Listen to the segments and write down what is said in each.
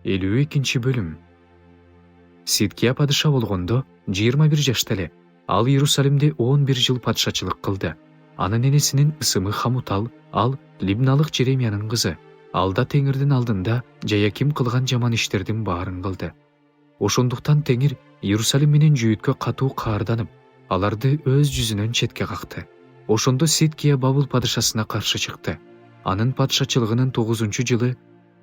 52 бөлүм. Сидкия падыша болгондо 21 жашта эле. Ал Иерусалимде 11 жыл падышачылык кылды. Анын энесинин ысымы Хамутал, ал Либналык Жеремиянын кызы. Ал да Теңирдин алдында Жаяким кылган жаман иштердин баарын кылды. Ошондуктан Теңир Иерусалим менен Жүйүткө катуу каарданып, аларды өз жүзүнөн четке какты. Ошондо Сидкия Бабыл падышасына каршы чыкты. Анын падышачылыгынын 9-жылы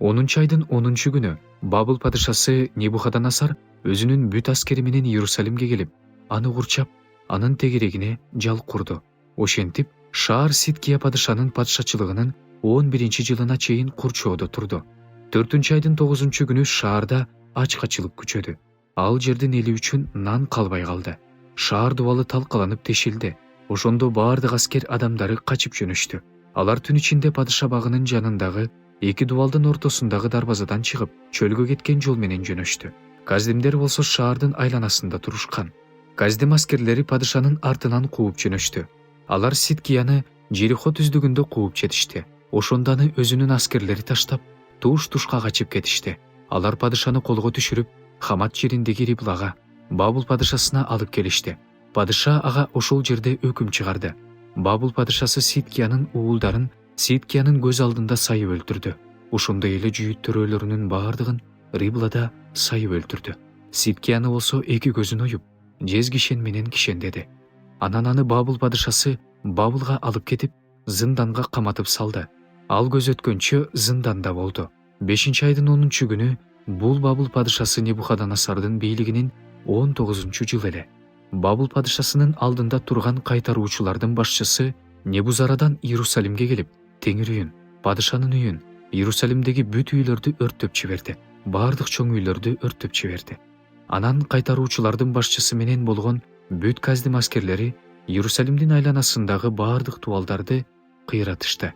10-айдын 10-күнү Бабыл падышасы Небухадоносор өзүнүн бүт аскери менен Иерусалимге келип, аны курчап, анын тегерегине жал курду. Ошентип, шаар Сидкия падышанын падышачылыгынын 11-жылына чейин курчоодо турду. 4-айдын 9-күнү шаарда ачкачылык күчөдү. Ал жердин эли үчүн нан калбай калды. Шаар дубалы талкаланып тешилди. Ошондо баардык аскер адамдары качып жөнөштү. Алар түн ичинде падыша багынын жанындагы эки дубалдын ортосундагы дарбазадан чыгып, чөлгө кеткен жол менен жөнөштү. Каздимдер болсо шаардын айланасында турушкан. Каздим аскерлери падышанын артынан кууп жөнөштү. Алар Сидкияны Жерихо түздүгүндө кууп жетишти. Ошондо аны өзүнүн аскерлери таштап, туш-тушка качып кетишти. Алар падышаны колго түшүрүп, Хамат жериндеги Риблага, Бабыл падышасына алып келишти. Падыша ага ошол жерде өкүм чыгарды. Бабыл падышасы Сидкиянын уулдарын Сидкиянын көз алдында сайып өлтүрдү. Ошондой эле жүйүт төрөлөрүнүн баардыгын Риблада сайып өлтүрдү. Сидкияны болсо эки көзүн оюп, жез кишен менен кишендеди. Анан аны Бабыл падышасы Бабылга алып кетип, зынданга каматып салды. Ал көз өткөнчө зынданда болду. 5-айдын 10-күнү бул Бабыл падышасы Небухадоносордун бийлигинин 19-жылы эле. Бабыл падышасынын алдында турган кайтаруучулардын башчысы Небузарадан Иерусалимге келип, Теңир үйүн, падышанын үйүн, Иерусалимдеги бүт үйлөрдү өрттөп жиберди. Баардык чоң үйлөрдү өрттөп жиберди. Анан кайтаруучулардын башчысы менен болгон бүт каздим аскерлери Иерусалимдин айланасындагы баардык дубалдарды кыйратышты.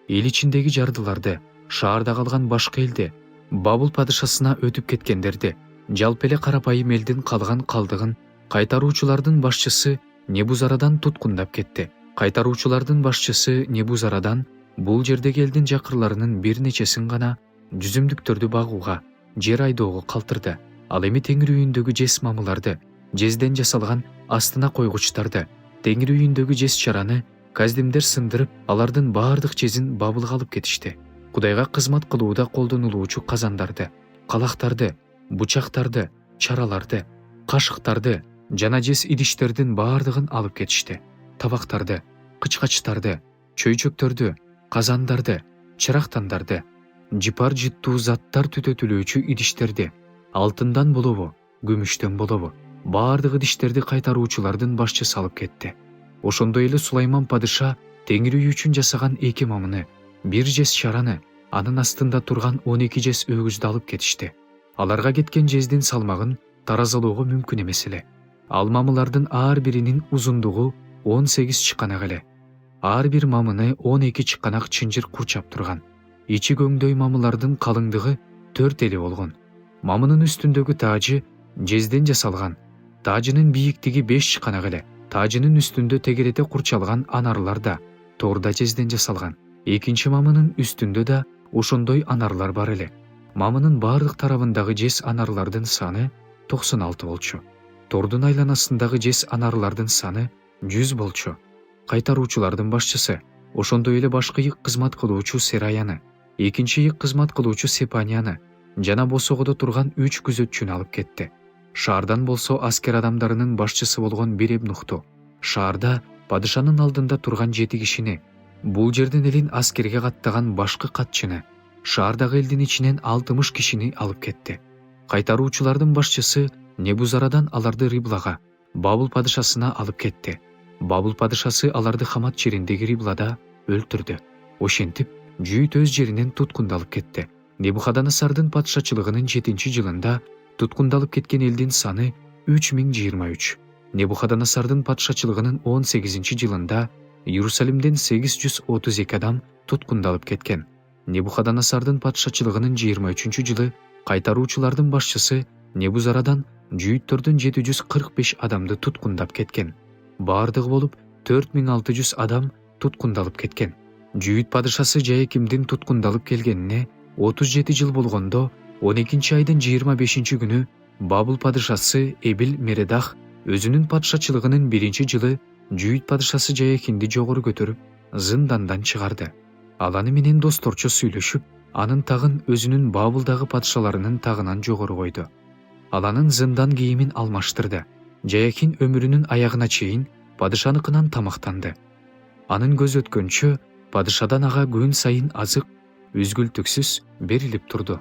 Эл ичиндеги жардыларды, шаарда калган башка элди, Бабыл падышасына өтүп кеткендерди, жалпы эле карапайым элдин калган калдыгын кайтаруучулардын башчысы Небузарадан туткундап кетти. Кайтаруучулардын башчысы Небузарадан бул жердеги элдин жакырларынын бир нечесин гана жүзүмдүктөрдү багууга, жер айдоого калтырды. Ал эми Теңир үйүндөгү жез мамыларды, жезден жасалган астына койгучтарды, Теңир үйүндөгү жез чараны каздимдер сындырып, алардын баардык жезин Бабылга алып кетишти. Кудайга кызмат кылууда колдонулуучу казандарды, калактарды, бучактарды, чараларды, кашыктарды жана жез идиштердин баардыгын алып кетишти. Табактарды, кычкачтарды, чөйчөктөрдү, казандарды, чырактандарды, жипар жыттуу заттар түтөтүлүүчү идиштерди, алтындан болобу, күмүштөн болобу, баардык идиштерди кайтаруучулардын башчысы алып кетти. Ошондой эле Сулайман падыша Теңир үйү үчүн жасаган эки мамыны, бир жез чараны, анын астында турган 12 жез өгүздү алып кетишти. Аларга кеткен жездин салмагын таразалоого мүмкүн эмес эле. Ал мамылардын ар биринин узундугу 18 чыканак эле. Ар бир мамыны 12 чыканак чынжыр курчап турган. Ичи көңдөй мамылардын калыңдыгы 4 эле болгон. Мамынын үстүндөгү таажы жезден жасалган. Таажынын бийиктиги 5 чыканак эле. Таажынын үстүндө тегерете курчалган анарлар да торда жезден жасалган. Экинчи мамынын үстүндө да ошондой анарлар бар эле. Мамынын баардык тарабындагы жез анарлардын саны 96 болчу. Тордун айланасындагы жез анарлардын саны 100 болчу. Кайтаруучулардын башчысы ошондой эле башкы ыйык кызмат кылуучу Сераяны, экинчи ыйык кызмат кылуучу Сепанияны жана босогодо турган 3 күзөтчүнү алып кетти. Шаардан болсо аскер адамдарынын башчысы болгон Беребнухту, шаарда падышанын алдында турган 7 кишини, бул жердин элин аскерге каттаган башкы катчыны, шаардагы элдин ичинен 60 кишини алып кетти. Кайтаруучулардын башчысы Небузарадан аларды Риблага, Бабыл падышасына алып кетти. Бабыл падышасы аларды Хамат жериндеги Риблада өлтүрдү. Ошентип, жүйүт өз жеринен туткундалып кетти. Небухадоносордун падышачылыгынын 7-жылында туткундалып кеткен элдин саны 3023. Небухадоносордун падышачылыгынын 18-жылында Иерусалимден 832 адам туткундалып кеткен. Небухадоносордун падышачылыгынын 23-жылы кайтаруучулардын башчысы Небузарадан жүйүттөрдөн 745 адамды туткундап кеткен. Баардыгы болуп 4600 адам туткундалып кеткен. Жүйүт падышасы Жаякимдин туткундалып келгенине 37 жыл болгондо 12 айдын 25 күнү Бабыл падышасы Эбил Мередах өзүнүн патшачылыгынын 1-жылы Жүйүт падышасы Жаякинди жогору көтөрүп, зындандан чыгарды. Ал аны менен досторчо сүйлөшүп, анын тагын өзүнүн Бабылдагы патшаларынын тагынан жогору койду. Ал анын зындан кийимин алмаштырды. Жаякин өмүрүнүн аягына чейин падышаныкынан тамактанды. Анын көзү өткөнчө падышадан ага күн сайын азык үзгүлтүксүз берилип турду.